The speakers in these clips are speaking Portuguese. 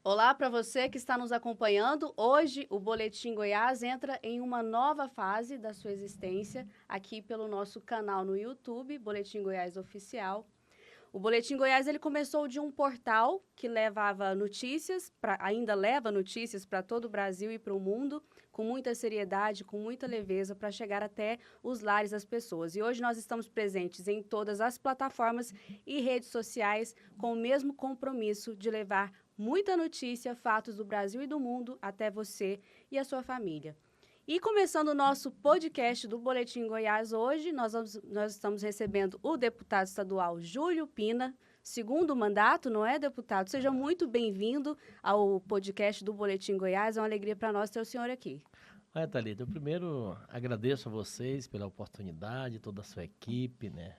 Olá para você que está nos acompanhando. Hoje o Boletim Goiás entra em uma nova fase da sua existência aqui pelo nosso canal no YouTube, Boletim Goiás Oficial. O Boletim Goiás ele começou de um portal que levava notícias, ainda leva notícias para todo o Brasil e para o mundo, com muita seriedade, com muita leveza, para chegar até os lares das pessoas. E hoje nós estamos presentes em todas as plataformas e redes sociais com o mesmo compromisso de levar muita notícia, fatos do Brasil e do mundo até você e a sua família. E começando o nosso podcast do Boletim Goiás hoje, nós estamos recebendo o deputado estadual Júlio Pina, segundo mandato, não é, deputado? Seja muito bem-vindo ao podcast do Boletim Goiás, é uma alegria para nós ter o senhor aqui. Olha, Thalita, eu primeiro agradeço a vocês pela oportunidade, toda a sua equipe, né?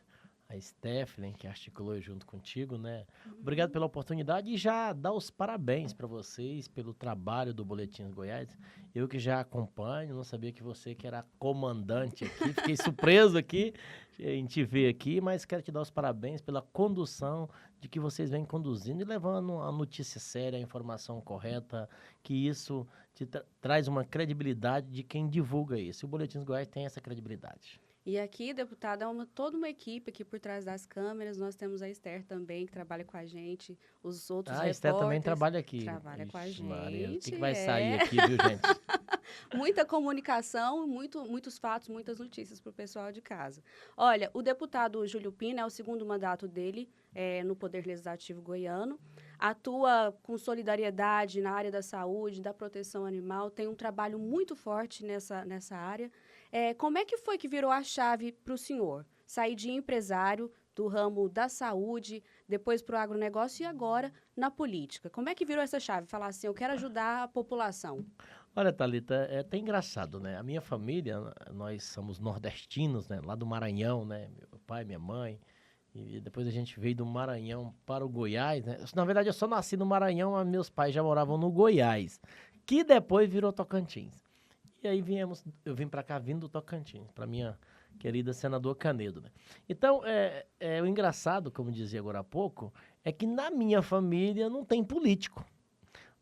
A Stephanie, que articulou junto contigo, né? Obrigado pela oportunidade e já dar os parabéns para vocês pelo trabalho do Boletim Goiás. Eu que já acompanho, não sabia que você que era comandante aqui, fiquei surpreso aqui em te ver aqui, mas quero te dar os parabéns pela condução de que vocês vêm conduzindo e levando a notícia séria, a informação correta, que isso traz uma credibilidade de quem divulga isso. E o Boletim Goiás tem essa credibilidade. E aqui, deputada, toda uma equipe aqui por trás das câmeras. Nós temos a Esther também, que trabalha com a gente, os outros A Esther também repórteres. trabalha aqui. Trabalha com a Ixi, Maria, o que gente, vai sair é. aqui, viu, gente? Muita comunicação, muitos fatos, muitas notícias para o pessoal de casa. Olha, o deputado Júlio Pina é o segundo mandato dele no Poder Legislativo goiano. Atua com solidariedade na área da saúde, da proteção animal, tem um trabalho muito forte nessa área. Como é que foi que virou a chave para o senhor? Sair de empresário do ramo da saúde, depois para o agronegócio e agora na política. Como é que virou essa chave? Falar assim, eu quero ajudar a população. Olha, Thalita, é até engraçado, né? A minha família, nós somos nordestinos, né? Lá do Maranhão, né? Meu pai, minha mãe. E depois a gente veio do Maranhão para o Goiás, né? Na verdade, eu só nasci no Maranhão, mas meus pais já moravam no Goiás, que depois virou Tocantins. E aí eu vim para cá vindo do Tocantins, para minha querida senador Canedo, né? Então, o engraçado, como dizia agora há pouco, é que na minha família não tem político.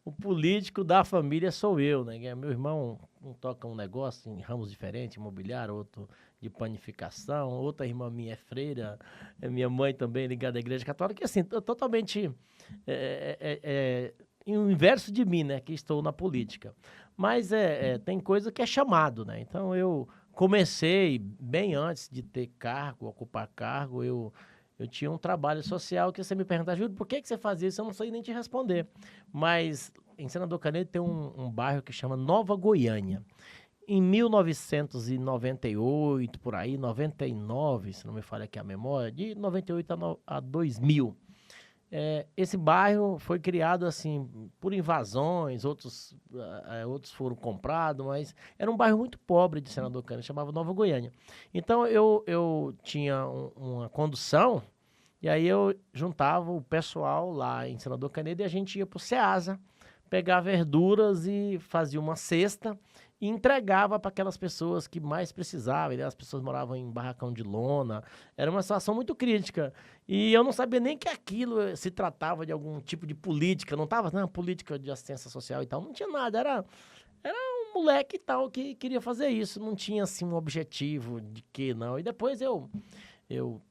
O político da família sou eu, né? Meu irmão toca um negócio em ramos diferentes, imobiliário, outro de panificação, outra irmã minha é freira, minha mãe também ligada à Igreja Católica, e assim, totalmente o inverso de mim, né? Que estou na política. Mas tem coisa que é chamado, né? Então eu comecei bem antes de ter cargo, ocupar cargo, eu tinha um trabalho social que você me pergunta, Júlio, por que você fazia isso? Eu não sei nem te responder. Mas em Senador Canedo tem um bairro que chama Nova Goiânia. Em 1998, por aí, 99, se não me falha aqui a memória, de 98 a 2000, esse bairro foi criado assim por invasões, outros foram comprados, mas era um bairro muito pobre de Senador Canedo, chamava Nova Goiânia. Então eu tinha uma condução e aí eu juntava o pessoal lá em Senador Canedo e a gente ia pro Ceasa pegar verduras e fazia uma cesta e entregava para aquelas pessoas que mais precisavam. As pessoas moravam em barracão de lona. Era uma situação muito crítica. E eu não sabia nem que aquilo se tratava de algum tipo de política. Não estava, não, política de assistência social e tal. Não tinha nada. Era um moleque e tal que queria fazer isso. Não tinha, assim, um objetivo de que não. E depois eu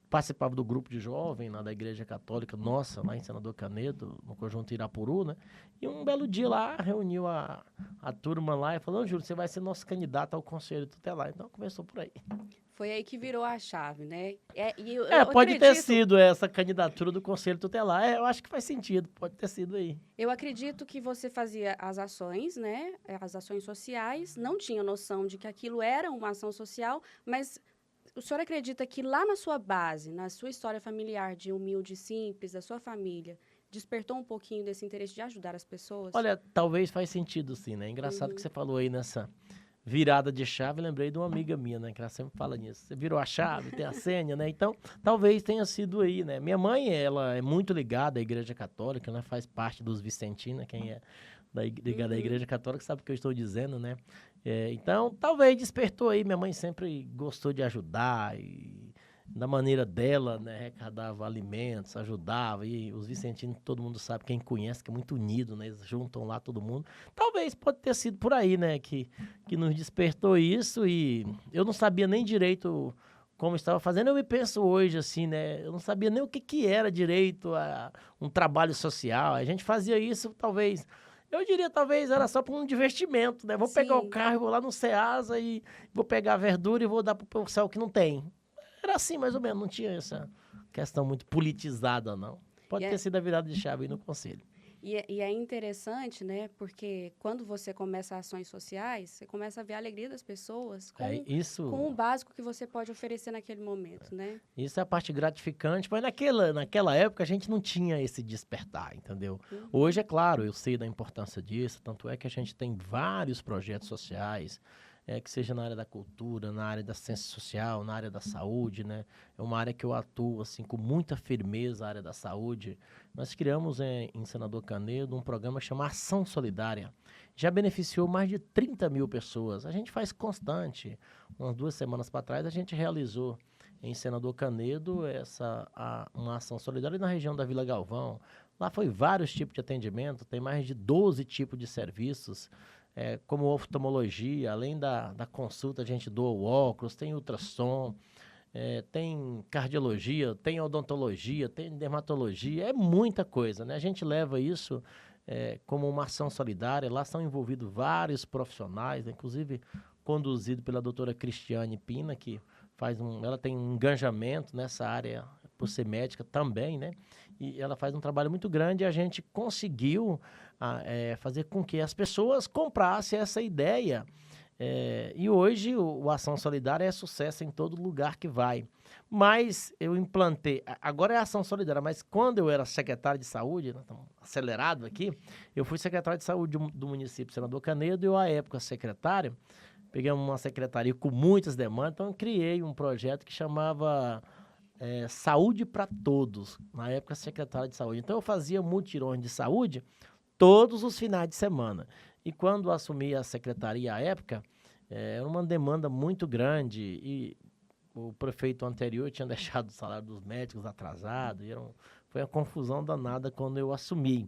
participava do grupo de jovem lá da Igreja Católica, nossa, lá em Senador Canedo, no Conjunto Irapuru, né? E um belo dia lá, reuniu a turma lá e falou, Júlio, você vai ser nosso candidato ao Conselho Tutelar. Então, começou por aí. Foi aí que virou a chave, né? Eu Pode ter acredito, sido essa candidatura do Conselho Tutelar. Eu acho que faz sentido, pode ter sido aí. eu acredito que você fazia as ações, né? As ações sociais, não tinha noção de que aquilo era uma ação social, mas o senhor acredita que lá na sua base, na sua história familiar de humilde e simples, da sua família, despertou um pouquinho desse interesse de ajudar as pessoas? Olha, talvez faz sentido sim, né? Engraçado que você falou aí nessa virada de chave, lembrei de uma amiga minha, né? Que ela sempre fala nisso. Você virou a chave, tem a senha, né? Então, talvez tenha sido aí, né? Minha mãe, ela é muito ligada à Igreja Católica, né? Faz parte dos Vicentinos, quem é ligado à Igreja Católica sabe o que eu estou dizendo, né? Então, talvez despertou aí. Minha mãe sempre gostou de ajudar da maneira dela, né, arrecadava alimentos, ajudava, e os vicentinos, todo mundo sabe, quem conhece, que é muito unido, né, eles juntam lá todo mundo. Talvez pode ter sido por aí, né, que nos despertou isso, e eu não sabia nem direito como estava fazendo. Eu me penso hoje, assim, né, eu não sabia nem o que era direito a um trabalho social. A gente fazia isso, talvez, eu diria, talvez era só para um divertimento, né, vou pegar o Sim. carro, vou lá no Ceasa e vou pegar a verdura e vou dar pro pessoal que não tem. Era assim, mais ou menos, não tinha essa questão muito politizada, não. E Pode ter é, sido a virada de chave aí no conselho. e é interessante, né? Porque quando você começa ações sociais, você começa a ver a alegria das pessoas É, com o básico que você pode oferecer naquele momento, né? isso é a parte gratificante, mas naquela época a gente não tinha esse despertar, entendeu? Uhum. Hoje, é claro, eu sei da importância disso, tanto é que a gente tem vários projetos sociais, que seja na área da cultura, na área da ciência social, na área da saúde, né? É uma área que eu atuo, assim, com muita firmeza, a área da saúde. Nós criamos em Senador Canedo um programa que chama Ação Solidária. Já beneficiou mais de 30 mil pessoas. A gente faz constante. Umas 2 semanas para trás, a gente realizou em Senador Canedo uma ação solidária na região da Vila Galvão. Lá foi vários tipos de atendimento, tem mais de 12 tipos de serviços, como oftalmologia, além da consulta, a gente doa o óculos, tem ultrassom, tem cardiologia, tem odontologia, tem dermatologia, é muita coisa, né? A gente leva isso como uma ação solidária. Lá são envolvidos vários profissionais, né? Inclusive conduzido pela doutora Cristiane Pina, que ela tem um engajamento nessa área por ser médica também, né? E ela faz um trabalho muito grande, e a gente conseguiu fazer com que as pessoas comprassem essa ideia. E hoje o Ação Solidária é sucesso em todo lugar que vai. Mas eu implantei, agora é Ação Solidária, mas quando eu era secretário de saúde, nós estamos acelerado aqui, eu fui secretário de saúde do município Senador Canedo, e eu, à época, secretário, peguei uma secretaria com muitas demandas, então eu criei um projeto que chamava Saúde para Todos, na época secretário de saúde. Então eu fazia mutirões de saúde todos os finais de semana. E quando assumi a secretaria à época, era uma demanda muito grande, e o prefeito anterior tinha deixado o salário dos médicos atrasado, e foi uma confusão danada quando eu assumi.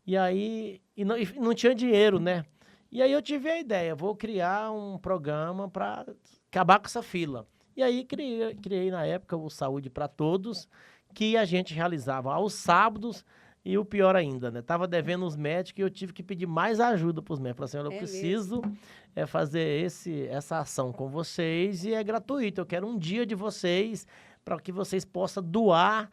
E aí, e não tinha dinheiro, né? E aí eu tive a ideia, vou criar um programa para acabar com essa fila. E aí criei na época o Saúde para Todos, que a gente realizava aos sábados. E o pior ainda, né? Tava devendo os médicos e eu tive que pedir mais ajuda para os médicos. Falei assim, olha, eu É preciso mesmo. fazer essa ação com vocês, e é gratuito. Eu quero um dia de vocês para que vocês possam doar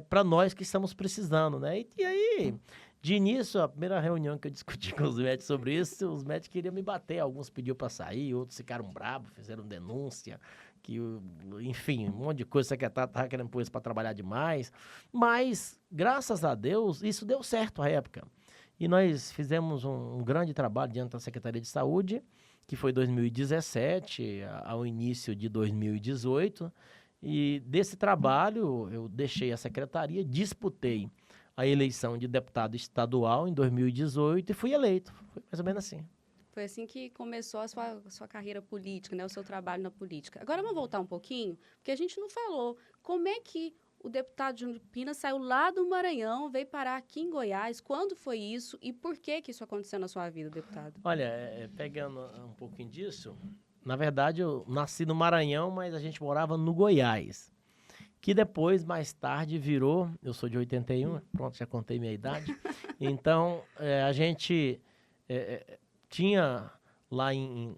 para nós que estamos precisando, né? E aí, de início, a primeira reunião que eu discuti com os médicos sobre isso, os médicos queriam me bater. Alguns pediram para sair, outros ficaram bravos, fizeram denúncia, enfim, um monte de coisa, o secretário estava querendo pôr isso para trabalhar demais. Mas, graças a Deus, isso deu certo à época. E nós fizemos um grande trabalho diante da Secretaria de Saúde, que foi 2017 ao início de 2018. E desse trabalho eu deixei a secretaria, disputei a eleição de deputado estadual em 2018 e fui eleito. Foi mais ou menos assim. Foi assim que começou a sua carreira política, né? O seu trabalho na política. Agora vamos voltar um pouquinho, porque a gente não falou como é que o deputado Júnior Pina saiu lá do Maranhão, veio parar aqui em Goiás. Quando foi isso e por que isso aconteceu na sua vida, deputado? Olha, pegando um pouquinho disso, na verdade eu nasci no Maranhão, mas a gente morava no Goiás, que depois, mais tarde, virou, eu sou de 81, pronto, já contei minha idade, então a gente tinha lá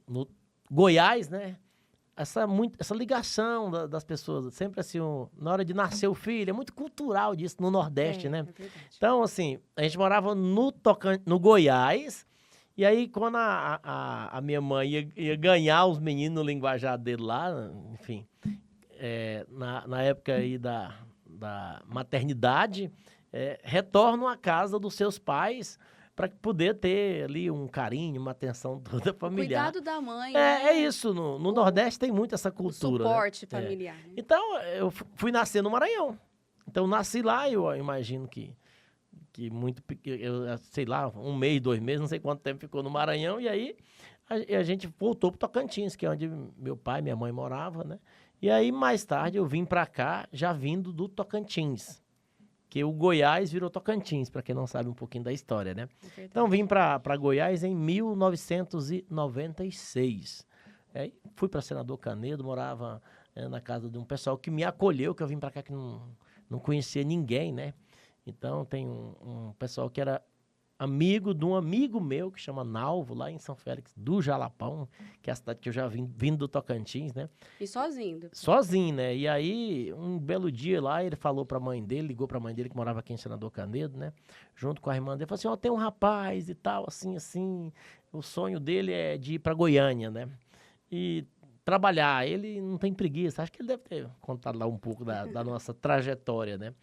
no Goiás, né, essa ligação das pessoas, sempre assim, na hora de nascer o filho, é muito cultural disso no Nordeste, né? É verdade. Então, assim, a gente morava no Goiás, e aí quando a minha mãe ia ganhar os meninos no linguajar dele lá, enfim, na época aí da maternidade, retornam à casa dos seus pais para poder ter ali um carinho, uma atenção toda familiar. Cuidado da mãe, É né? isso, no Nordeste tem muito essa O cultura, né? suporte familiar, né? Então, eu fui nascer no Maranhão. Então, nasci lá, eu imagino que muito pequeno, sei lá, 1 mês, 2 meses, não sei quanto tempo ficou no Maranhão, e aí a gente voltou para Tocantins, que é onde meu pai e minha mãe moravam, né? E aí, mais tarde, eu vim para cá, já vindo do Tocantins, que o Goiás virou Tocantins, para quem não sabe um pouquinho da história, né? Então, vim para Goiás em 1996. Fui para Senador Canedo, morava na casa de um pessoal que me acolheu, que eu vim para cá que não conhecia ninguém, né? Então, tem um pessoal que era amigo de um amigo meu, que chama Nalvo, lá em São Félix do Jalapão, que é a cidade que eu já vindo do Tocantins, né? E sozinho? Sozinho, né? E aí, um belo dia lá, ele falou pra mãe dele, ligou pra mãe dele, que morava aqui em Senador Canedo, né? Junto com a irmã dele, falou assim, ó, tem um rapaz e tal, assim, o sonho dele é de ir pra Goiânia, né? E trabalhar, ele não tem preguiça, acho que ele deve ter contado lá um pouco da nossa trajetória, né?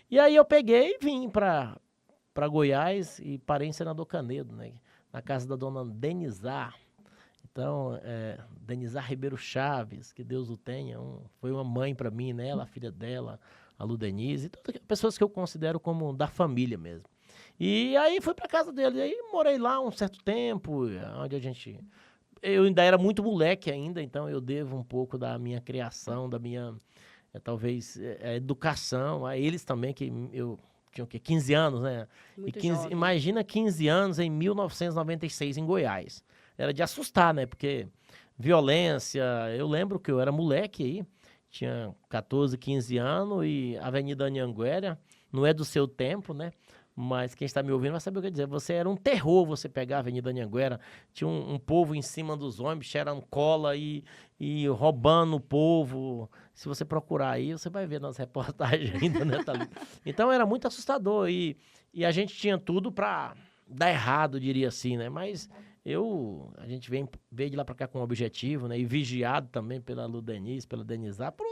E aí eu peguei e vim para Goiás e parei em Senador Canedo, né? Na casa da dona Denizar. Então, Denizar Ribeiro Chaves, que Deus o tenha, foi uma mãe para mim, né? Ela, a filha dela, a Ludenise, todas pessoas que eu considero como da família mesmo. E aí fui para casa dele, e aí morei lá um certo tempo, onde eu ainda era muito moleque ainda, então eu devo um pouco da minha criação, da minha, talvez, educação, a eles também, que eu tinha o quê? 15 anos, né? Muito 15, jovem. imagina 15 anos em 1996 em Goiás. Era de assustar, né? Porque violência, eu lembro que eu era moleque aí, tinha 14, 15 anos e Avenida Anhanguera, não é do seu tempo, né? Mas quem está me ouvindo vai saber o que eu dizer. Você era um terror você pegar a Avenida Anhanguera, tinha um povo em cima dos ônibus, cheirando cola e roubando o povo. Se você procurar aí, você vai ver nas reportagens ainda, né, Thalita? Então era muito assustador e a gente tinha tudo para dar errado, diria assim, né? Mas a gente veio de lá para cá com um objetivo, né? E vigiado também pela Ludenise, pela Denizar, por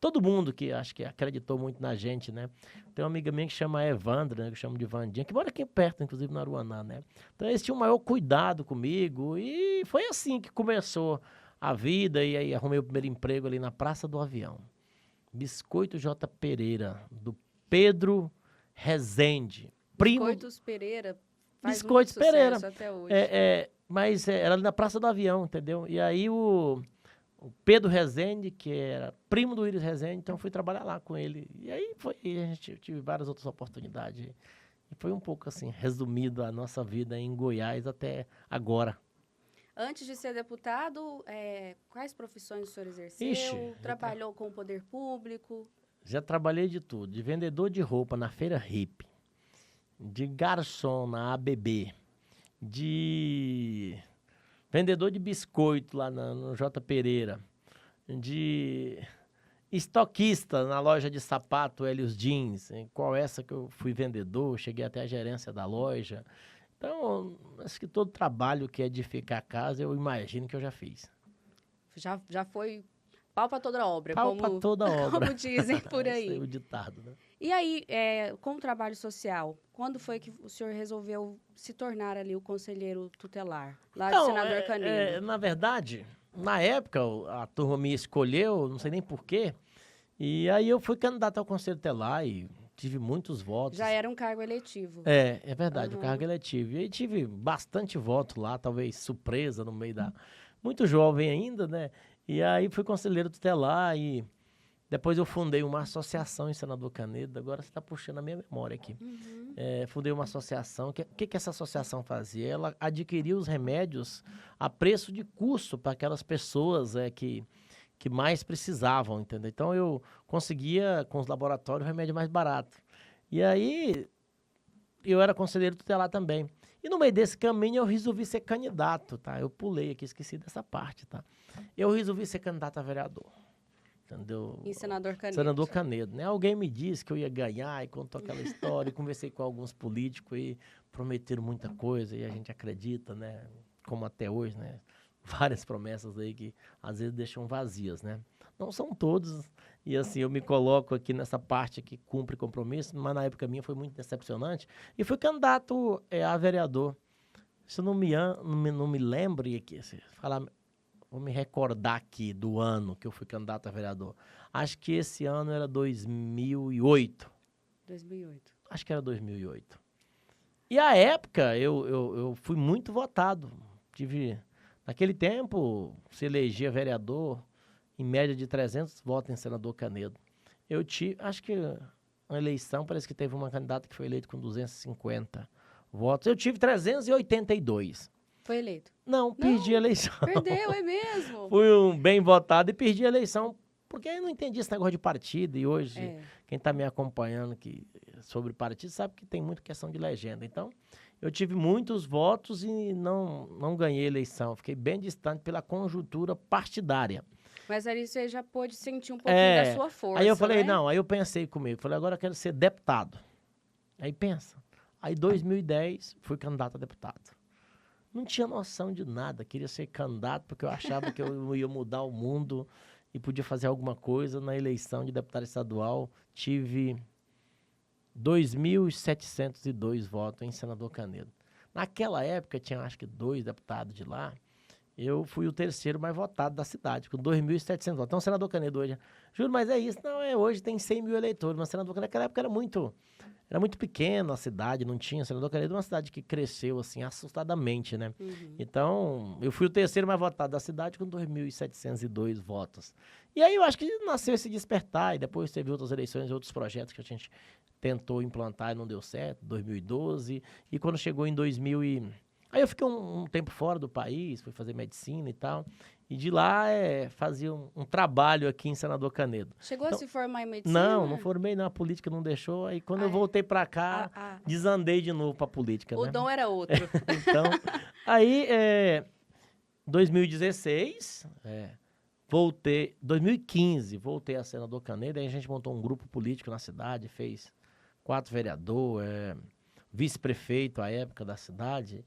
todo mundo que acho que acreditou muito na gente, né? Tem uma amiga minha que chama Evandra, né? Que eu chamo de Vandinha, que mora aqui perto, inclusive na Aruaná, né? Então eles tinham o maior cuidado comigo e foi assim que começou a vida e aí arrumei o primeiro emprego ali na Praça do Avião. Biscoito J. Pereira, do Pedro Rezende. Biscoitos Pereira faz Biscoitos muito Pereira. sucesso até hoje. Mas era ali na Praça do Avião, entendeu? E aí o Pedro Rezende, que era primo do Iris Rezende, então fui trabalhar lá com ele. E aí tive várias outras oportunidades. E foi um pouco assim, resumido a nossa vida em Goiás até agora. Antes de ser deputado, quais profissões o senhor exerceu? Ixi, Trabalhou com o poder público? Já trabalhei de tudo, de vendedor de roupa na Feira Hippie, de garçom na ABB, de vendedor de biscoito lá no J. Pereira, de estoquista na loja de sapato Helios Jeans, qual essa que eu fui vendedor, cheguei até a gerência da loja. Então, acho que todo trabalho que é edificar a casa, eu imagino que eu já fiz. Já foi pau para toda obra, Pau para toda obra. como dizem por aí. Esse é o ditado, né? E aí, com o trabalho social, quando foi que o senhor resolveu se tornar ali o conselheiro tutelar, lá do Senador Canedo? Na verdade, na época, a turma me escolheu, não sei nem porquê, e aí eu fui candidato ao conselho tutelar e tive muitos votos. Já era um cargo eletivo. É verdade, o cargo eletivo. E aí tive bastante voto lá, talvez surpresa no meio da... Muito jovem ainda, né? E aí fui conselheiro tutelar e depois eu fundei uma associação em Senador Canedo. Agora você está puxando a minha memória aqui. Fundei uma associação. O que essa associação fazia? Ela adquiria os remédios a preço de custo para aquelas pessoas que mais precisavam, entendeu? Então eu conseguia, com os laboratórios, o remédio mais barato. E aí eu era conselheiro tutelar também. E no meio desse caminho eu resolvi ser candidato, tá? Eu pulei aqui, esqueci dessa parte, tá? Eu resolvi ser candidato a vereador. Entendeu? Em Senador Canedo. Senador Canedo, né? Alguém me disse que eu ia ganhar e contou aquela história. E conversei com alguns políticos e prometeram muita coisa e a gente acredita, né? Como até hoje, né? Várias promessas aí que às vezes deixam vazias, né? Não são todos. E assim, eu me coloco aqui nessa parte que cumpre compromisso, mas na época minha foi muito decepcionante. E fui candidato a vereador. Se eu não me lembre aqui, se falar... Vou me recordar aqui do ano que eu fui candidato a vereador. Acho que esse ano era 2008. 2008. Acho que era 2008. E à época eu fui muito votado. Naquele tempo, se elegia vereador, em média de 300 votos em senador Canedo. Eu tive, acho que uma eleição, parece que teve uma candidata que foi eleita com 250 votos. Eu tive 382. Foi eleito? Não, perdi a eleição. Perdeu, é mesmo? Fui um bem votado e perdi a eleição, porque eu não entendi esse negócio de partido, e hoje quem está me acompanhando sobre partido sabe que tem muita questão de legenda. Então, eu tive muitos votos e não ganhei a eleição, fiquei bem distante pela conjuntura partidária. Mas ali você já pôde sentir um pouquinho da sua força, aí eu falei, né? não, aí eu pensei comigo, falei, agora eu quero ser deputado. Aí pensa, aí em 2010 fui candidato a deputado. Não tinha noção de nada, queria ser candidato porque eu achava que eu ia mudar o mundo e podia fazer alguma coisa. Na eleição de deputado estadual, tive 2.702 votos em senador Canedo. Naquela época, tinha acho que 2 deputados de lá, eu fui o terceiro mais votado da cidade, com 2.700 votos. Então, o senador Canedo hoje, juro, mas é isso, não, hoje tem 100 mil eleitores, mas o senador Canedo naquela época era muito pequeno a cidade, não tinha. Senador Canedo é uma cidade que cresceu, assim, assustadamente, né? Uhum. Então, eu fui o terceiro mais votado da cidade com 2.702 votos. E aí eu acho que nasceu esse despertar, e depois teve outras eleições, outros projetos que a gente tentou implantar e não deu certo, 2012, e quando chegou em 2000 Aí eu fiquei um tempo fora do país, fui fazer medicina e tal, e de lá fazia um trabalho aqui em Senador Canedo. Chegou a se formar em medicina? Não formei, não, a política não deixou, aí quando eu voltei pra cá, desandei de novo pra política, O né? dom era outro. Então, aí, 2016, voltei, 2015, voltei a Senador Canedo, aí a gente montou um grupo político na cidade, fez 4 vereadores, vice-prefeito à época da cidade,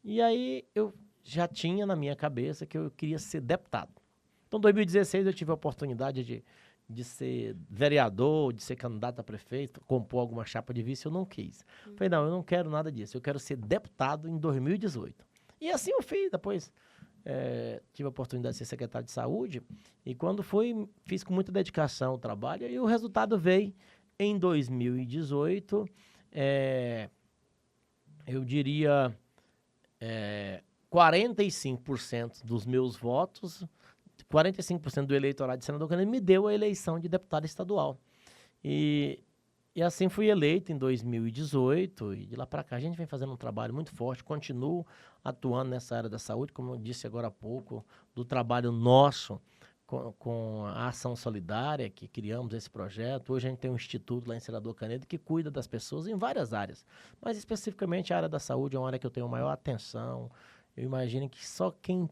e aí eu já tinha na minha cabeça que eu queria ser deputado. Então, em 2016, eu tive a oportunidade de ser vereador, de ser candidato a prefeito, compor alguma chapa de vice, eu não quis. Falei, não, eu não quero nada disso, eu quero ser deputado em 2018. E assim eu fiz, depois tive a oportunidade de ser secretário de saúde, e quando fiz com muita dedicação o trabalho, e o resultado veio em 2018, eu diria 45% dos meus votos, 45% do eleitorado de Senador Canedo me deu a eleição de deputado estadual. E assim fui eleito em 2018, e de lá para cá a gente vem fazendo um trabalho muito forte, continuo atuando nessa área da saúde, como eu disse agora há pouco, do trabalho nosso com a Ação Solidária, que criamos esse projeto. Hoje a gente tem um instituto lá em Senador Canedo que cuida das pessoas em várias áreas, mas especificamente a área da saúde é uma área que eu tenho maior atenção. Eu imagino que só quem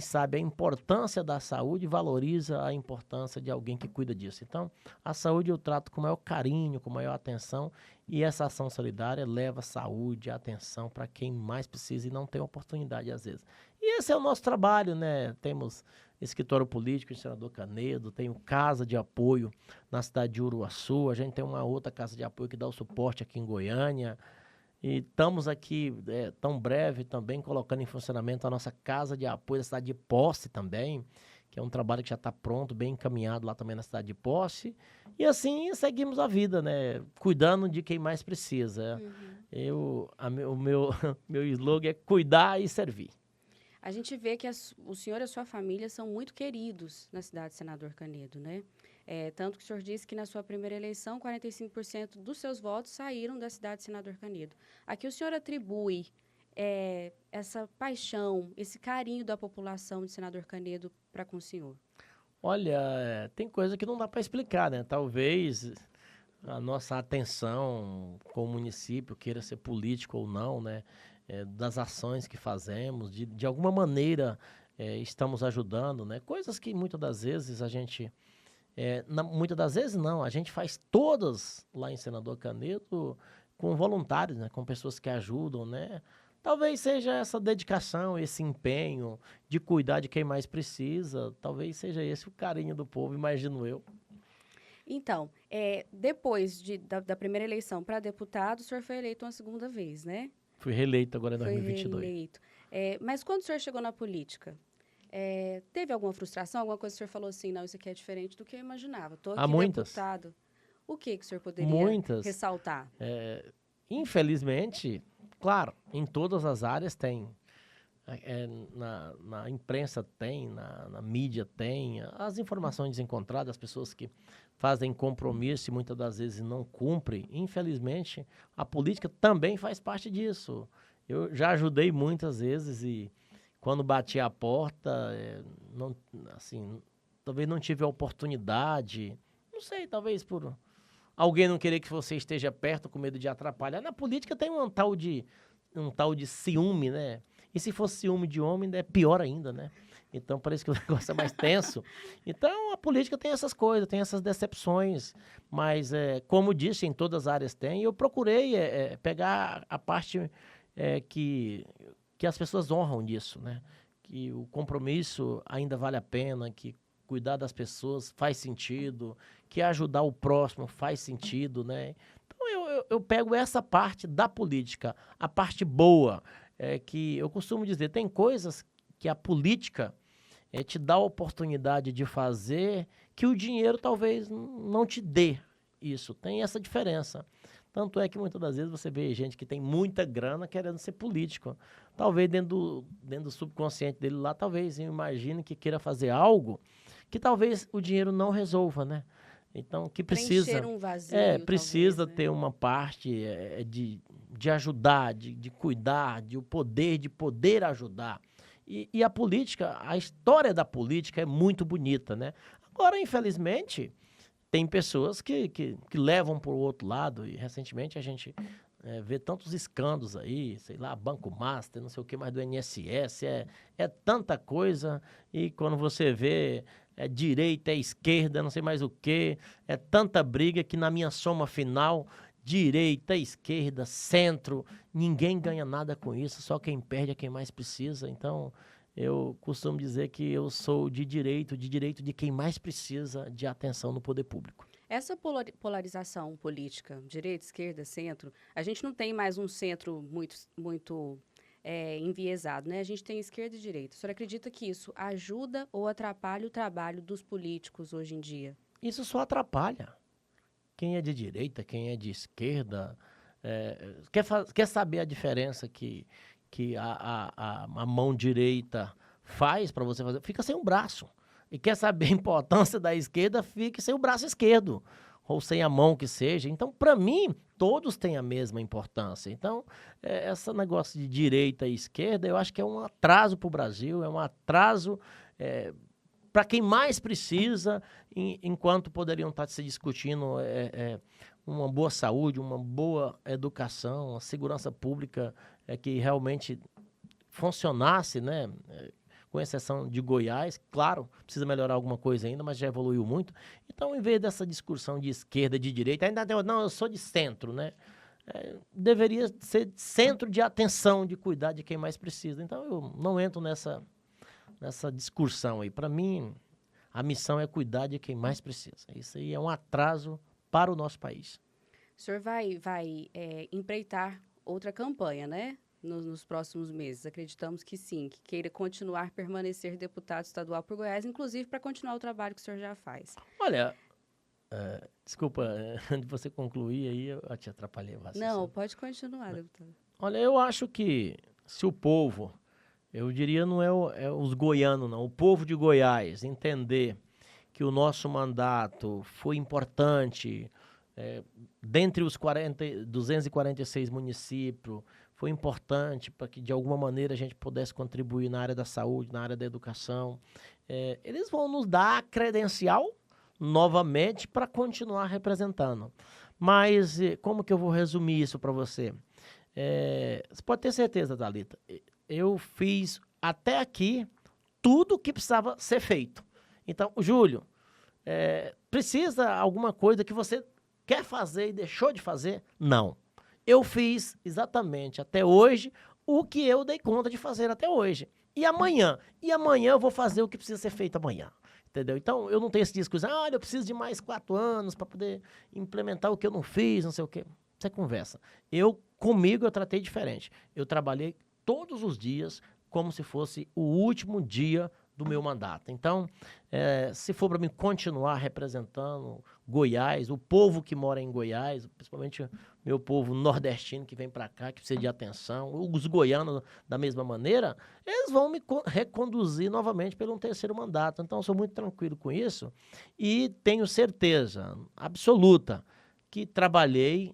sabe a importância da saúde valoriza a importância de alguém que cuida disso. Então, a saúde eu trato com maior carinho, com maior atenção, e essa ação solidária leva saúde, atenção para quem mais precisa e não tem oportunidade às vezes. E esse é o nosso trabalho, né? Temos escritório político em Senador Canedo, tenho casa de apoio na cidade de Uruaçu, a gente tem uma outra casa de apoio que dá o suporte aqui em Goiânia. E estamos aqui, tão breve também, colocando em funcionamento a nossa casa de apoio da cidade de Posse também, que é um trabalho que já está pronto, bem encaminhado lá também na cidade de Posse. E assim seguimos a vida, né? Cuidando de quem mais precisa. O meu slogan é cuidar e servir. A gente vê que o senhor e a sua família são muito queridos na cidade de Senador Canedo, né? Tanto que o senhor disse que na sua primeira eleição, 45% dos seus votos saíram da cidade de Senador Canedo. A que o senhor atribui essa paixão, esse carinho da população de Senador Canedo para com o senhor? Olha, tem coisa que não dá para explicar, né? Talvez a nossa atenção com o município, queira ser político ou não, né? Das ações que fazemos, de alguma maneira estamos ajudando, né? Coisas que muitas das vezes a gente... muitas das vezes não, a gente faz todas lá em Senador Canedo com voluntários, né? Com pessoas que ajudam, né? Talvez seja essa dedicação, esse empenho de cuidar de quem mais precisa, talvez seja esse o carinho do povo, imagino eu. Então, depois da primeira eleição para deputado, o senhor foi eleito uma segunda vez, né? Fui reeleito agora em 2022. Foi reeleito. Mas quando o senhor chegou na política, teve alguma frustração? Alguma coisa que o senhor falou assim, não, isso aqui é diferente do que eu imaginava. Estou aqui deputado. O que o senhor poderia ressaltar? Infelizmente, claro, em todas as áreas tem na imprensa tem, na mídia tem, as informações desencontradas, as pessoas que fazem compromisso e muitas das vezes não cumprem. Infelizmente, a política também faz parte disso. Eu já ajudei muitas vezes e quando bati a porta, não, assim, talvez não tive a oportunidade, não sei, talvez por alguém não querer que você esteja perto com medo de atrapalhar. Na política tem um tal de ciúme, né? E se fosse ciúme de homem, é pior ainda, né? Então, parece que o negócio é mais tenso. Então, a política tem essas coisas, tem essas decepções. Mas, como disse, em todas as áreas tem. Eu procurei pegar a parte que as pessoas honram disso, né? Que o compromisso ainda vale a pena, que cuidar das pessoas faz sentido, que ajudar o próximo faz sentido, né? Então, eu pego essa parte da política, a parte boa, que eu costumo dizer, tem coisas que a política te dá a oportunidade de fazer que o dinheiro talvez não te dê isso, tem essa diferença. Tanto é que muitas das vezes você vê gente que tem muita grana querendo ser político. Talvez dentro do subconsciente dele lá, talvez imagine que queira fazer algo que talvez o dinheiro não resolva, né? Então, que precisa... Preencher um vazio, precisa talvez, né? ter uma parte de ajudar, de cuidar, de o poder, de poder ajudar. E a política, a história da política é muito bonita, né? Agora, infelizmente, tem pessoas que levam para o outro lado, e recentemente a gente vê tantos escândalos aí, sei lá, Banco Master, não sei o que mais do INSS, é tanta coisa, e quando você vê direita, esquerda, não sei mais o que, é tanta briga que na minha soma final, direita, esquerda, centro, ninguém ganha nada com isso, só quem perde é quem mais precisa. Então, eu costumo dizer que eu sou de direito de quem mais precisa de atenção no poder público. Essa polarização política, direita, esquerda, centro, a gente não tem mais um centro muito enviesado, né? A gente tem esquerda e direita. O senhor acredita que isso ajuda ou atrapalha o trabalho dos políticos hoje em dia? Isso só atrapalha. Quem é de direita, quem é de esquerda, quer saber a diferença que a mão direita faz para você fazer? Fica sem um braço. E quer saber a importância da esquerda, fique sem o braço esquerdo, ou sem a mão que seja. Então, para mim, todos têm a mesma importância. Então, esse negócio de direita e esquerda, eu acho que é um atraso para o Brasil, é um atraso para quem mais precisa, enquanto poderiam estar se discutindo uma boa saúde, uma boa educação, uma segurança pública que realmente funcionasse, né? Com exceção de Goiás, claro, precisa melhorar alguma coisa ainda, mas já evoluiu muito. Então, em vez dessa discussão de esquerda, de direita, ainda tem, não, eu sou de centro, né? Deveria ser centro de atenção, de cuidar de quem mais precisa. Então, eu não entro nessa discussão aí. Para mim, a missão é cuidar de quem mais precisa. Isso aí é um atraso para o nosso país. O senhor vai empreitar outra campanha, né? Nos próximos meses. Acreditamos que sim, que queira continuar permanecer deputado estadual por Goiás, inclusive para continuar o trabalho que o senhor já faz. Olha, desculpa, antes de você concluir aí, eu te atrapalhei bastante. Não, pode continuar, deputado. Olha, eu acho que se o povo, eu diria não é os goianos não, o povo de Goiás entender que o nosso mandato foi importante, dentre os 246 municípios, foi importante para que, de alguma maneira, a gente pudesse contribuir na área da saúde, na área da educação. Eles vão nos dar credencial novamente para continuar representando. Mas como que eu vou resumir isso para você? Você pode ter certeza, Thalita, eu fiz até aqui tudo que precisava ser feito. Então, Júlio, precisa alguma coisa que você quer fazer e deixou de fazer? Não. Eu fiz exatamente até hoje o que eu dei conta de fazer até hoje. E amanhã? E amanhã eu vou fazer o que precisa ser feito amanhã. Entendeu? Então, eu não tenho esse discurso, eu preciso de mais 4 anos para poder implementar o que eu não fiz, não sei o quê. Você conversa. Comigo, eu tratei diferente. Eu trabalhei todos os dias como se fosse o último dia do meu mandato. Então, se for para mim continuar representando Goiás, o povo que mora em Goiás, principalmente meu povo nordestino que vem para cá, que precisa de atenção, os goianos da mesma maneira, eles vão me reconduzir novamente pelo um terceiro mandato. Então, eu sou muito tranquilo com isso e tenho certeza absoluta que trabalhei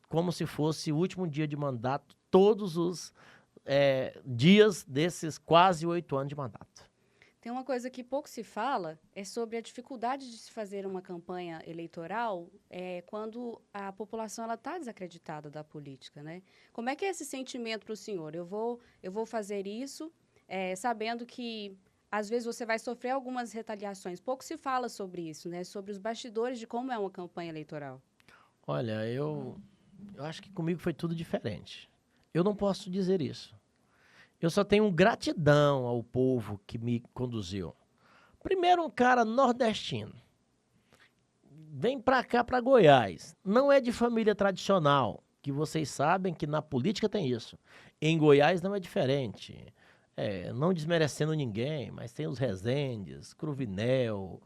como se fosse o último dia de mandato, todos os dias desses quase 8 anos de mandato. Tem uma coisa que pouco se fala, é sobre a dificuldade de se fazer uma campanha eleitoral quando a população está desacreditada da política, né? Como é que é esse sentimento para o senhor? Eu vou fazer isso sabendo que, às vezes, você vai sofrer algumas retaliações. Pouco se fala sobre isso, né? Sobre os bastidores de como é uma campanha eleitoral. Olha, eu acho que comigo foi tudo diferente. Eu não posso dizer isso. Eu só tenho gratidão ao povo que me conduziu. Primeiro, um cara nordestino. Vem pra cá, pra Goiás. Não é de família tradicional, que vocês sabem que na política tem isso. Em Goiás não é diferente. Não desmerecendo ninguém, mas tem os Rezendes, Cruvinel,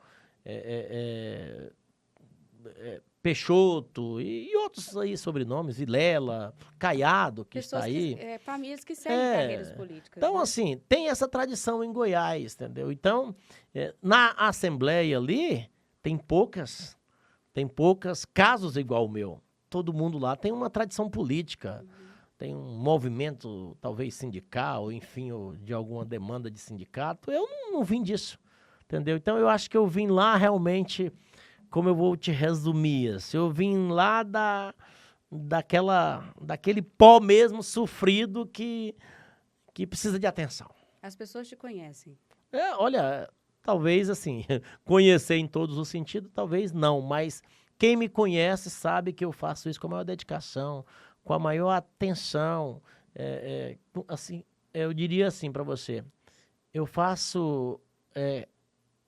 Peixoto e outros aí sobrenomes, Vilela, Caiado, que está aí. Famílias que seguem carreiras políticas. Então, né? assim, tem essa tradição em Goiás, entendeu? Então, na Assembleia ali, tem poucas casos igual o meu. Todo mundo lá tem uma tradição política, tem um movimento, talvez sindical, enfim, ou de alguma demanda de sindicato. Eu não vim disso, entendeu? Então, eu acho que eu vim lá realmente... Como eu vou te resumir? Se eu vim lá daquele pó mesmo sofrido que precisa de atenção. As pessoas te conhecem. Olha, talvez assim, conhecer em todos os sentidos, talvez não, mas quem me conhece sabe que eu faço isso com a maior dedicação, com a maior atenção. Assim, eu diria assim para você, eu faço...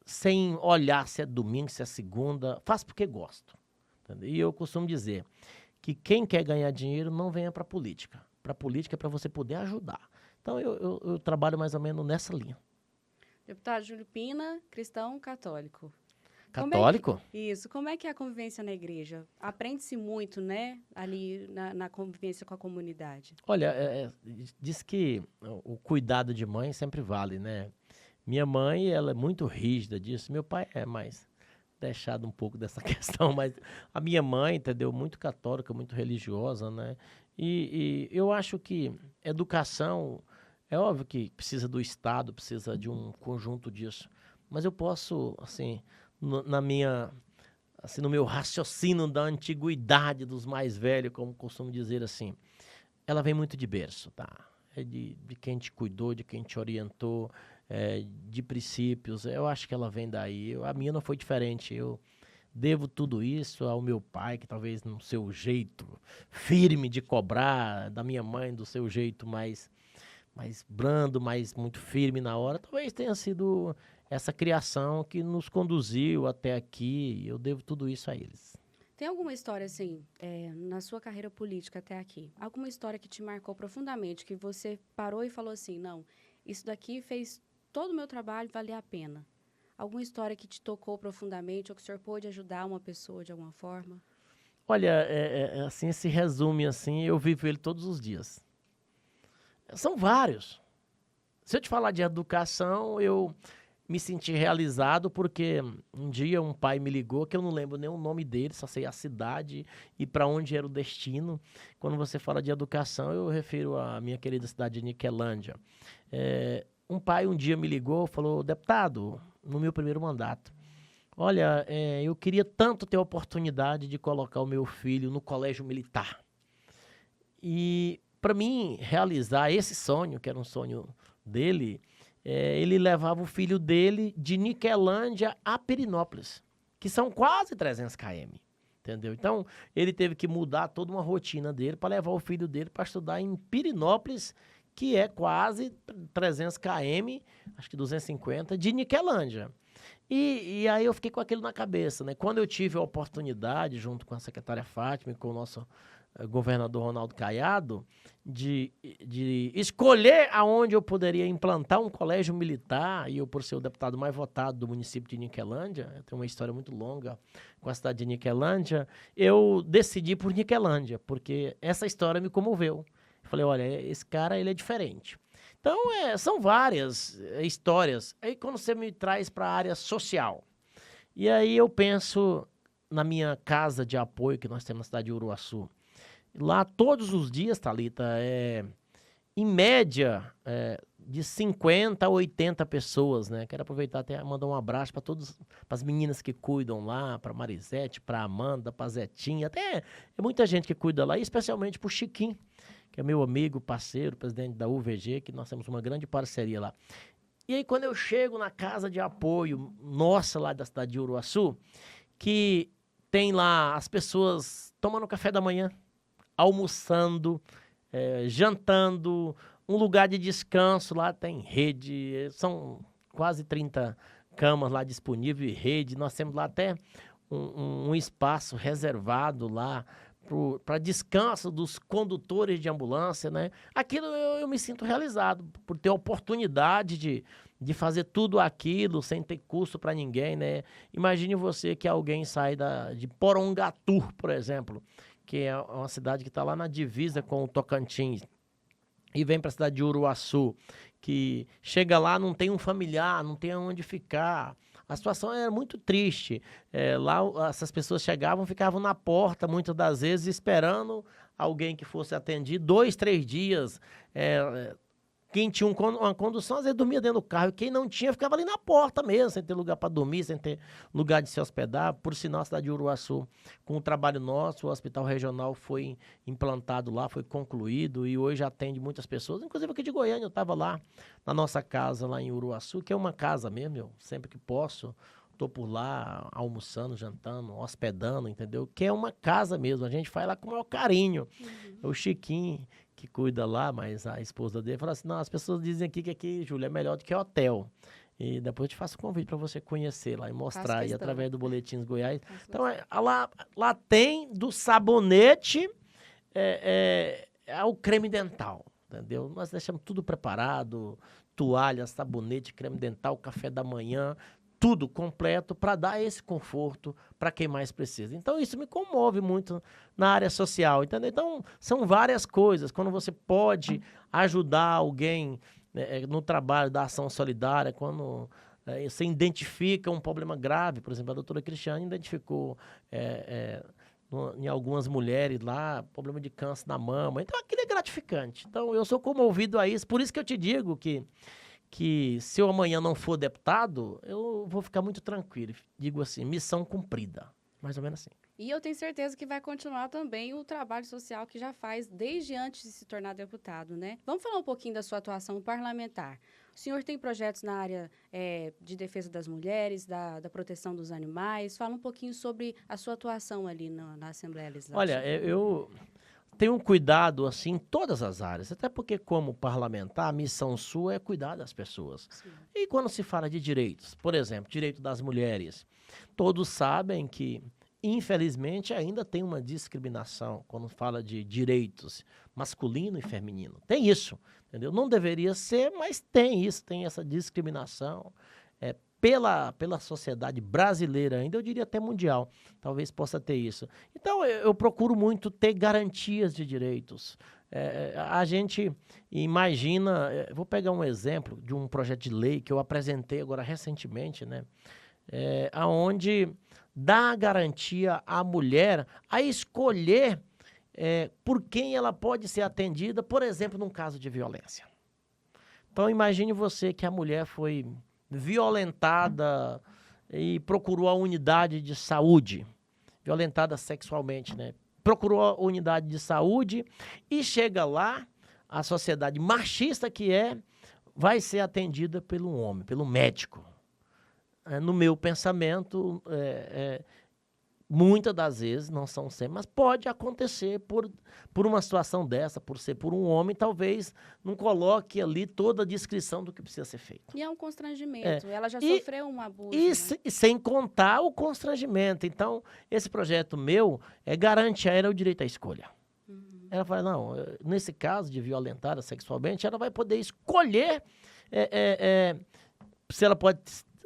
sem olhar se é domingo, se é segunda, faço porque gosto. Entendeu? E eu costumo dizer que quem quer ganhar dinheiro não venha para a política. Para a política é para você poder ajudar. Então, eu trabalho mais ou menos nessa linha. Deputado Júlio Pina, cristão católico. Católico? Isso. Como é que é a convivência na igreja? Aprende-se muito, né? Ali na convivência com a comunidade. Olha, diz que o cuidado de mãe sempre vale, né? Minha mãe, ela é muito rígida disso. Meu pai é mais deixado um pouco dessa questão, mas a minha mãe, entendeu? Muito católica, muito religiosa, né? E eu acho que educação, é óbvio que precisa do Estado, precisa de um conjunto disso. Mas eu posso, assim, no meu raciocínio da antiguidade dos mais velhos, como costumo dizer assim, ela vem muito de berço, tá? É de quem te cuidou, de quem te orientou, de princípios. Eu acho que ela vem daí. A minha não foi diferente. Eu devo tudo isso ao meu pai, que talvez no seu jeito firme de cobrar, da minha mãe, do seu jeito mais brando, mais muito firme na hora. Talvez tenha sido essa criação que nos conduziu até aqui. Eu devo tudo isso a eles. Tem alguma história, assim, na sua carreira política até aqui, alguma história que te marcou profundamente, que você parou e falou assim, não, isso daqui fez todo o meu trabalho valer a pena? Alguma história que te tocou profundamente ou que o senhor pôde ajudar uma pessoa de alguma forma? Olha, assim, esse resume, assim, eu vivo ele todos os dias. São vários. Se eu te falar de educação, eu me senti realizado porque um dia um pai me ligou, que eu não lembro nem o nome dele, só sei a cidade e para onde era o destino. Quando você fala de educação, eu refiro à minha querida cidade de Niquelândia. Um pai um dia me ligou e falou, deputado, no meu primeiro mandato, olha, eu queria tanto ter a oportunidade de colocar o meu filho no colégio militar. E para mim realizar esse sonho, que era um sonho dele, ele levava o filho dele de Niquelândia a Pirenópolis, que são quase 300 km, entendeu? Então, ele teve que mudar toda uma rotina dele para levar o filho dele para estudar em Pirenópolis, que é quase 300 km, acho que 250, de Niquelândia. E aí eu fiquei com aquilo na cabeça, né? Quando eu tive a oportunidade, junto com a secretária Fátima e com o nosso governador Ronaldo Caiado de escolher aonde eu poderia implantar um colégio militar, e eu, por ser o deputado mais votado do município de Niquelândia, eu tenho uma história muito longa com a cidade de Niquelândia, eu decidi por Niquelândia, porque essa história me comoveu. Eu falei, olha, esse cara, ele é diferente. Então, são várias histórias. Aí, quando você me traz para a área social, e aí eu penso na minha casa de apoio que nós temos na cidade de Uruaçu. Lá, todos os dias, Thalita, em média, de 50 a 80 pessoas, né? Quero aproveitar até mandar um abraço para as meninas que cuidam lá, para Marisete, para Amanda, para Zetinha, até muita gente que cuida lá, e especialmente para o Chiquinho, que é meu amigo, parceiro, presidente da UVG, que nós temos uma grande parceria lá. E aí, quando eu chego na casa de apoio nossa lá da cidade de Uruaçu, que tem lá as pessoas tomando café da manhã, almoçando, jantando, um lugar de descanso, lá tem rede, são quase 30 camas lá disponíveis, rede, nós temos lá até um espaço reservado lá para descanso dos condutores de ambulância, né? Aquilo eu me sinto realizado, por ter a oportunidade de fazer tudo aquilo sem ter custo para ninguém, né? Imagine você que alguém sai de Porongatu, por exemplo, que é uma cidade que está lá na divisa com o Tocantins, e vem para a cidade de Uruaçu, que chega lá, não tem um familiar, não tem onde ficar. A situação era muito triste. Lá, essas pessoas chegavam, ficavam na porta, muitas das vezes, esperando alguém que fosse atendido 2, 3 dias. Quem tinha uma condução, às vezes dormia dentro do carro. E quem não tinha, ficava ali na porta mesmo, sem ter lugar para dormir, sem ter lugar de se hospedar. Por sinal, a cidade de Uruaçu, com o trabalho nosso, o hospital regional foi implantado lá, foi concluído e hoje atende muitas pessoas. Inclusive aqui de Goiânia, eu estava lá na nossa casa, lá em Uruaçu, que é uma casa mesmo, eu sempre que posso, estou por lá almoçando, jantando, hospedando, entendeu? Que é uma casa mesmo, a gente faz lá com o maior carinho. O Chiquinho que cuida lá, mas a esposa dele fala assim, não, as pessoas dizem aqui, Júlia, é melhor do que hotel. E depois eu te faço o convite para você conhecer lá e mostrar aí através do Boletins Goiás. Então, lá tem do sabonete ao creme dental, entendeu? Nós deixamos tudo preparado, toalha, sabonete, creme dental, café da manhã, tudo completo para dar esse conforto para quem mais precisa. Então, isso me comove muito na área social, entendeu? Então, são várias coisas. Quando você pode ajudar alguém no trabalho da ação solidária, quando você identifica um problema grave, por exemplo, a doutora Cristiane identificou em algumas mulheres lá, problema de câncer na mama. Então, aquilo é gratificante. Então, eu sou comovido a isso. Por isso que eu te digo que se eu amanhã não for deputado, eu vou ficar muito tranquilo. Digo assim, missão cumprida. Mais ou menos assim. E eu tenho certeza que vai continuar também o trabalho social que já faz desde antes de se tornar deputado, né? Vamos falar um pouquinho da sua atuação parlamentar. O senhor tem projetos na área de defesa das mulheres, da proteção dos animais. Fala um pouquinho sobre a sua atuação ali na Assembleia Legislativa. Olha, eu tenho um cuidado, assim, em todas as áreas. Até porque, como parlamentar, a missão sua é cuidar das pessoas. Sim. E quando se fala de direitos, por exemplo, direito das mulheres, todos sabem que, infelizmente, ainda tem uma discriminação quando fala de direitos masculino e feminino. Tem isso, entendeu? Não deveria ser, mas tem isso, tem essa discriminação. Pela sociedade brasileira ainda, eu diria até mundial, talvez possa ter isso. Então, eu procuro muito ter garantias de direitos. A gente imagina, vou pegar um exemplo de um projeto de lei que eu apresentei agora recentemente, né? Onde dá garantia à mulher a escolher por quem ela pode ser atendida, por exemplo, num caso de violência. Então, imagine você que a mulher foi violentada e procurou a unidade de saúde, violentada sexualmente, né? Procurou a unidade de saúde e chega lá, a sociedade machista que vai ser atendida pelo homem, pelo médico. No meu pensamento, muitas das vezes, não são sempre, mas pode acontecer por uma situação dessa, por ser por um homem, talvez não coloque ali toda a descrição do que precisa ser feito. E é um constrangimento, ela já sofreu um abuso. E sem contar o constrangimento. Então, esse projeto meu garante a ela o direito à escolha. Ela fala, não, nesse caso de violentada sexualmente, ela vai poder escolher se ela pode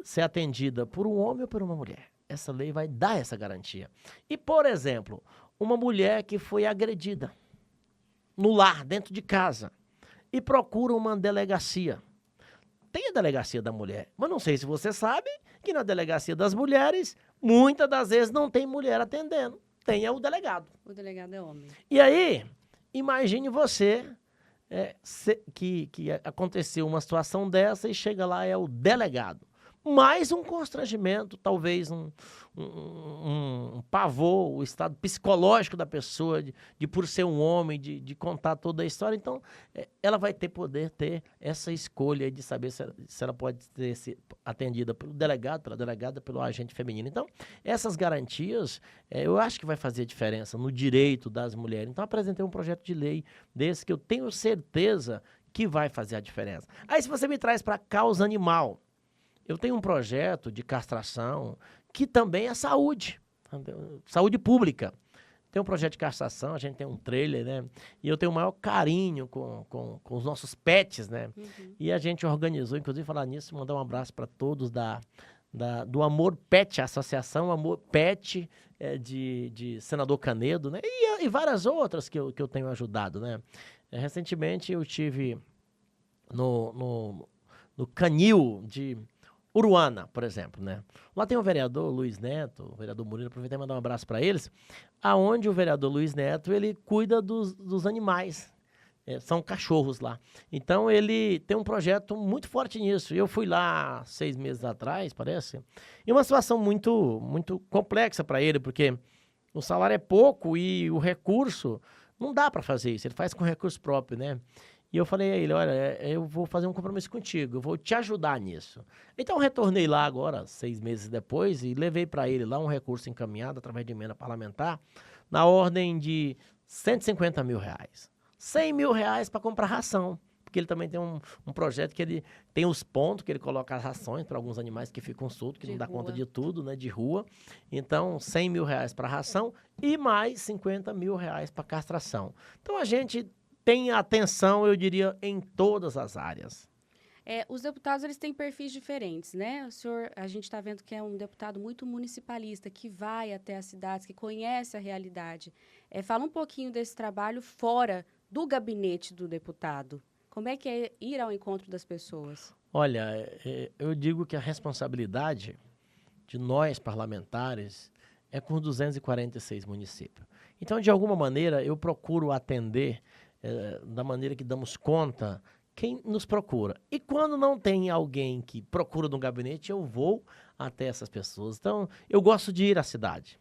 ser atendida por um homem ou por uma mulher. Essa lei vai dar essa garantia. E, por exemplo, uma mulher que foi agredida no lar, dentro de casa, e procura uma delegacia. Tem a delegacia da mulher, mas não sei se você sabe que na delegacia das mulheres, muitas das vezes não tem mulher atendendo. Tem o delegado. O delegado é homem. E aí, imagine você que aconteceu uma situação dessa e chega lá é o delegado. Mais um constrangimento, talvez um pavor, o estado psicológico da pessoa, de por ser um homem, de contar toda a história. Então, ela vai poder ter essa escolha de saber se ela pode ser atendida pelo delegado, pela delegada, pelo agente feminino. Então, essas garantias, eu acho que vai fazer diferença no direito das mulheres. Então, apresentei um projeto de lei desse que eu tenho certeza que vai fazer a diferença. Aí, se você me traz para a causa animal, eu tenho um projeto de castração que também é saúde, saúde pública. Tem um projeto de castração, a gente tem um trailer, né? E eu tenho o maior carinho com os nossos pets, né? Uhum. E a gente organizou, inclusive falar nisso, mandar um abraço para todos do Amor Pet, a Associação Amor Pet de Senador Canedo, né? E várias outras que eu tenho ajudado, né? Recentemente eu tive no canil de Uruana, por exemplo, né? Lá tem o vereador Luiz Neto, o vereador Murilo, aproveitei e mandar um abraço para eles, aonde o vereador Luiz Neto, ele cuida dos animais, são cachorros lá. Então, ele tem um projeto muito forte nisso. Eu fui lá 6 meses atrás, parece, e uma situação muito, muito complexa para ele, porque o salário é pouco e o recurso, não dá para fazer isso, ele faz com recurso próprio, né? E eu falei a ele, olha, eu vou fazer um compromisso contigo, eu vou te ajudar nisso. Então, eu retornei lá agora, 6 meses depois, e levei para ele lá um recurso encaminhado através de emenda parlamentar, na ordem de R$150 mil. R$100 mil para comprar ração, porque ele também tem um projeto que ele tem os pontos, que ele coloca as rações para alguns animais que ficam soltos, que não dá conta de tudo, né, de rua. Então, R$100 mil para ração e mais R$50 mil para castração. Então, a gente tem atenção, eu diria, em todas as áreas. Os deputados, eles têm perfis diferentes, né? O senhor, a gente está vendo que é um deputado muito municipalista, que vai até as cidades, que conhece a realidade. Fala um pouquinho desse trabalho fora do gabinete do deputado. Como é que é ir ao encontro das pessoas? Olha, eu digo que a responsabilidade de nós, parlamentares, é com 246 municípios. Então, de alguma maneira, eu procuro atender da maneira que damos conta, quem nos procura. E quando não tem alguém que procura no gabinete, eu vou até essas pessoas. Então, eu gosto de ir à cidade.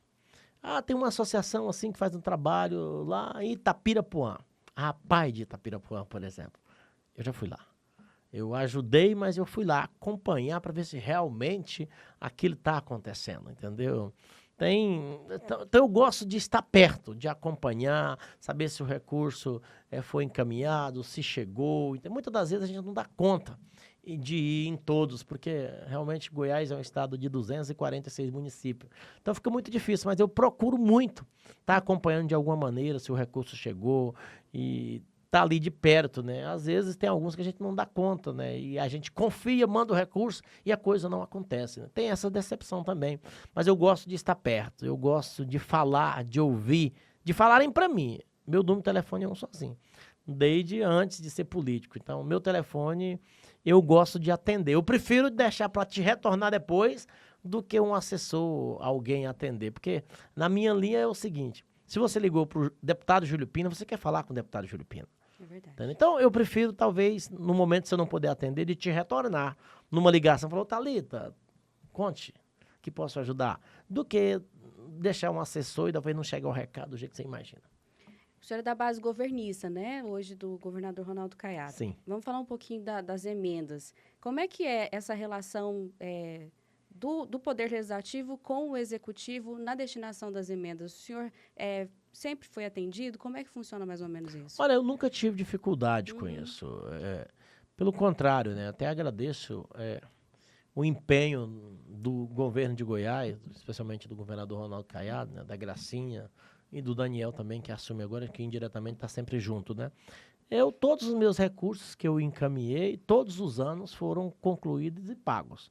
Tem uma associação assim que faz um trabalho lá em Itapirapuã. A PAI de Itapirapuã, por exemplo. Eu já fui lá. Eu ajudei, mas eu fui lá acompanhar para ver se realmente aquilo está acontecendo, entendeu? Então, eu gosto de estar perto, de acompanhar, saber se o recurso foi encaminhado, se chegou. Então, muitas das vezes a gente não dá conta de ir em todos, porque realmente Goiás é um estado de 246 municípios. Então fica muito difícil, mas eu procuro muito estar acompanhando de alguma maneira se o recurso chegou e tá ali de perto, né? Às vezes tem alguns que a gente não dá conta, né? E a gente confia, manda o recurso e a coisa não acontece, né? Tem essa decepção também. Mas eu gosto de estar perto, eu gosto de falar, de ouvir, de falarem para mim. Meu número de telefone é um sozinho, desde antes de ser político. Então, meu telefone eu gosto de atender. Eu prefiro deixar para te retornar depois do que um assessor, alguém atender. Porque na minha linha é o seguinte, se você ligou para o deputado Júlio Pina, você quer falar com o deputado Júlio Pina. É verdade. Então, eu prefiro, talvez, no momento se eu não puder atender, de te retornar numa ligação. Falou, Thalita, conte que posso ajudar. Do que deixar um assessor e talvez não chegue ao recado do jeito que você imagina. O senhor é da base governista, né? Hoje do governador Ronaldo Caiado. Sim. Vamos falar um pouquinho das emendas. Como é que é essa relação do Poder Legislativo com o Executivo na destinação das emendas? O senhor sempre foi atendido? Como é que funciona mais ou menos isso? Olha, eu nunca tive dificuldade com isso. Pelo contrário, né? Até agradeço o empenho do governo de Goiás, especialmente do governador Ronaldo Caiado, né? Da Gracinha, e do Daniel também, que assume agora, que indiretamente está sempre junto, né? Todos os meus recursos que eu encaminhei, todos os anos foram concluídos e pagos.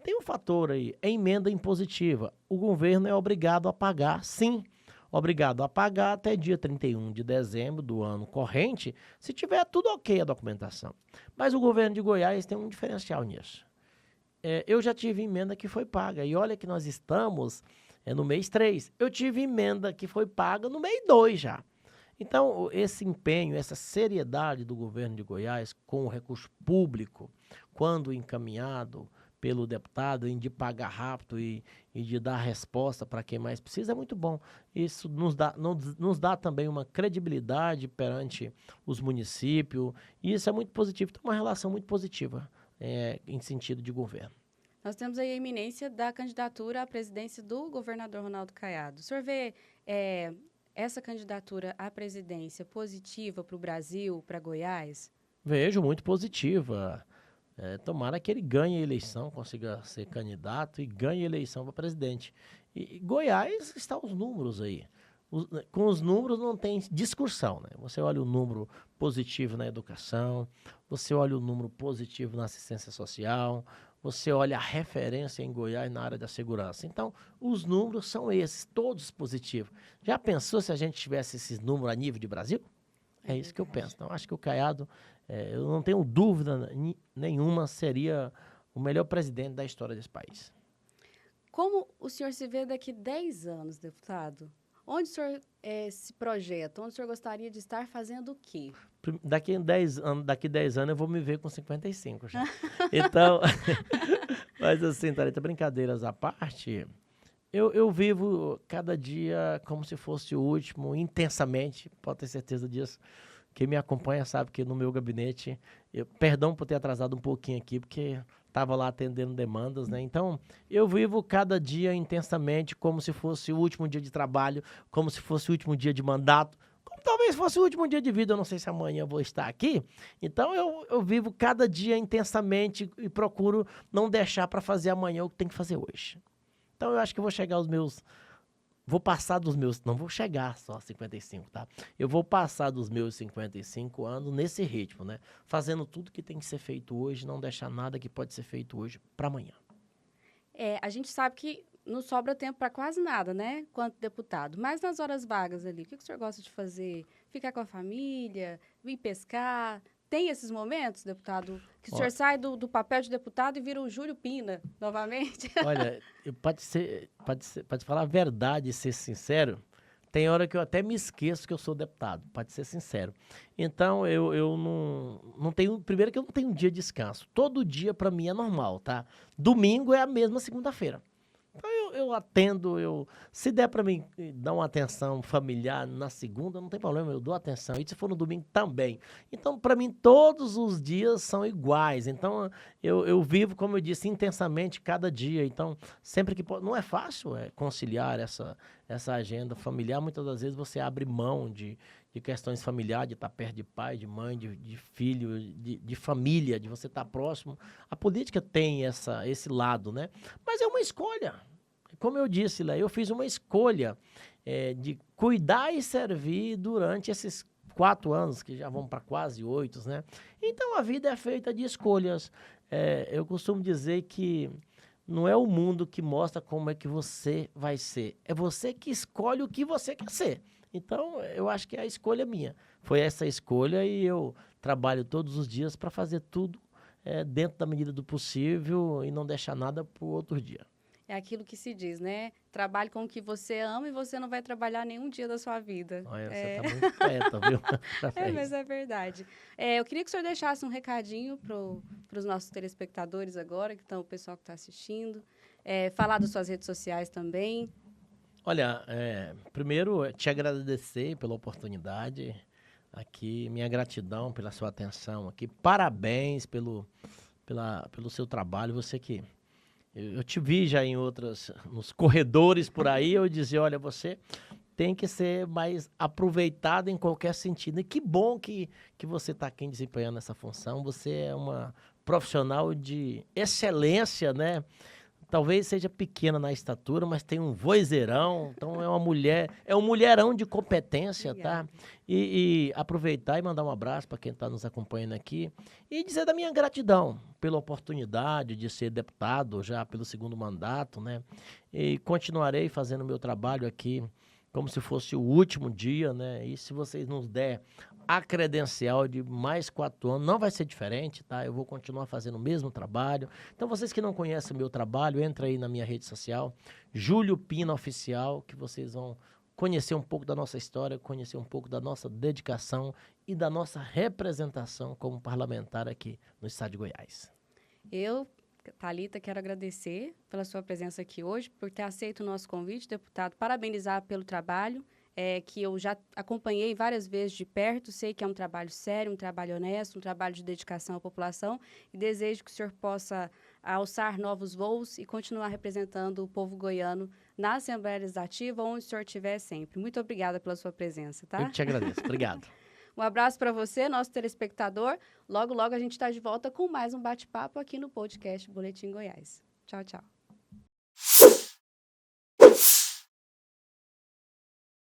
Tem um fator aí, é emenda impositiva. O governo é obrigado a pagar, sim, obrigado a pagar até dia 31 de dezembro do ano corrente, se tiver tudo ok a documentação. Mas o governo de Goiás tem um diferencial nisso. Eu já tive emenda que foi paga, e olha que nós estamos no mês 3. Eu tive emenda que foi paga no mês 2 já. Então, esse empenho, essa seriedade do governo de Goiás com o recurso público, quando encaminhado pelo deputado, em de pagar rápido e de dar resposta para quem mais precisa, é muito bom. Isso nos dá também uma credibilidade perante os municípios, e isso é muito positivo. Tem uma relação muito positiva em sentido de governo. Nós temos aí a iminência da candidatura à presidência do governador Ronaldo Caiado. O senhor vê essa candidatura à presidência positiva para o Brasil, para Goiás? Vejo muito positiva. Tomara que ele ganhe a eleição, consiga ser candidato e ganhe a eleição para presidente. E Goiás está os números aí. Com os números não tem discussão, né? Você olha o número positivo na educação, você olha o número positivo na assistência social, você olha a referência em Goiás na área da segurança. Então, os números são esses, todos positivos. Já pensou se a gente tivesse esses números a nível de Brasil? É isso que eu penso. Então, acho que o Caiado, eu não tenho dúvida nenhuma, seria o melhor presidente da história desse país. Como o senhor se vê daqui 10 anos, deputado? Onde o senhor se projeta? Onde o senhor gostaria de estar fazendo o quê? Daqui 10 anos eu vou me ver com 55 já. Então, mas assim, Thalita, brincadeiras à parte, eu vivo cada dia como se fosse o último, intensamente, pode ter certeza disso. Quem me acompanha sabe que no meu gabinete, perdão por ter atrasado um pouquinho aqui, porque estava lá atendendo demandas, né? Então, eu vivo cada dia intensamente como se fosse o último dia de trabalho, como se fosse o último dia de mandato, como talvez fosse o último dia de vida, eu não sei se amanhã eu vou estar aqui. Então, eu vivo cada dia intensamente e procuro não deixar para fazer amanhã o que tem que fazer hoje. Então, eu acho que eu vou chegar aos meus... Vou passar dos meus... Não vou chegar só aos 55, tá? Eu vou passar dos meus 55 anos nesse ritmo, né? Fazendo tudo que tem que ser feito hoje, não deixar nada que pode ser feito hoje para amanhã. A gente sabe que não sobra tempo para quase nada, né? Quanto deputado. Mas nas horas vagas ali, o que o senhor gosta de fazer? Ficar com a família? Ir pescar? Tem esses momentos, deputado, que o senhor sai do papel de deputado e vira o Júlio Pina novamente? Olha, pode falar a verdade e ser sincero, tem hora que eu até me esqueço que eu sou deputado, pode ser sincero. Então, eu não tenho... Primeiro que eu não tenho um dia de descanso. Todo dia, para mim, é normal, tá? Domingo é a mesma segunda-feira. Então, eu atendo, se der para mim dar uma atenção familiar na segunda, não tem problema, eu dou atenção. E se for no domingo, também. Então, para mim, todos os dias são iguais. Então, eu vivo, como eu disse, intensamente cada dia. Então, sempre que pode... Não é fácil conciliar essa agenda familiar. Muitas das vezes você abre mão de questões familiares, de estar perto de pai, de mãe, de filho, de família, de você estar próximo. A política tem esse lado, né? Mas é uma escolha. Como eu disse, Léo, eu fiz uma escolha de cuidar e servir durante esses 4 anos, que já vão para quase 8, né? Então, a vida é feita de escolhas. Eu costumo dizer que não é o mundo que mostra como é que você vai ser. É você que escolhe o que você quer ser. Então, eu acho que a escolha é minha. Foi essa escolha e eu trabalho todos os dias para fazer tudo dentro da medida do possível e não deixar nada para o outro dia. É aquilo que se diz, né? Trabalhe com o que você ama e você não vai trabalhar nenhum dia da sua vida. Olha, você tá muito poeta, viu? Mas é verdade. Eu queria que o senhor deixasse um recadinho para os nossos telespectadores agora, o pessoal que está assistindo. Falar das suas redes sociais também. Olha, primeiro, te agradecer pela oportunidade aqui, minha gratidão pela sua atenção aqui. Parabéns pelo seu trabalho. Você que... Eu te vi já nos corredores por aí, eu dizia, olha, você tem que ser mais aproveitado em qualquer sentido. E que bom que você está aqui desempenhando essa função. Você é uma profissional de excelência, né? talvez seja pequena na estatura, mas tem um vozeirão, então é uma mulher, é um mulherão de competência, tá? E aproveitar e mandar um abraço para quem está nos acompanhando aqui e dizer da minha gratidão pela oportunidade de ser deputado já pelo 2º mandato, né? E continuarei fazendo o meu trabalho aqui como se fosse o último dia, né? E se vocês nos der a credencial de mais 4 anos, não vai ser diferente, tá? Eu vou continuar fazendo o mesmo trabalho. Então, vocês que não conhecem o meu trabalho, entra aí na minha rede social, Júlio Pina Oficial, que vocês vão conhecer um pouco da nossa história, conhecer um pouco da nossa dedicação e da nossa representação como parlamentar aqui no estado de Goiás. Eu, Thalita, quero agradecer pela sua presença aqui hoje, por ter aceito o nosso convite, deputado, parabenizar pelo trabalho, que eu já acompanhei várias vezes de perto, sei que é um trabalho sério, um trabalho honesto, um trabalho de dedicação à população e desejo que o senhor possa alçar novos voos e continuar representando o povo goiano na Assembleia Legislativa, onde o senhor estiver sempre. Muito obrigada pela sua presença, tá? Eu que te agradeço. Obrigado. Um abraço para você, nosso telespectador. Logo, logo a gente está de volta com mais um bate-papo aqui no podcast Boletim Goiás. Tchau, tchau.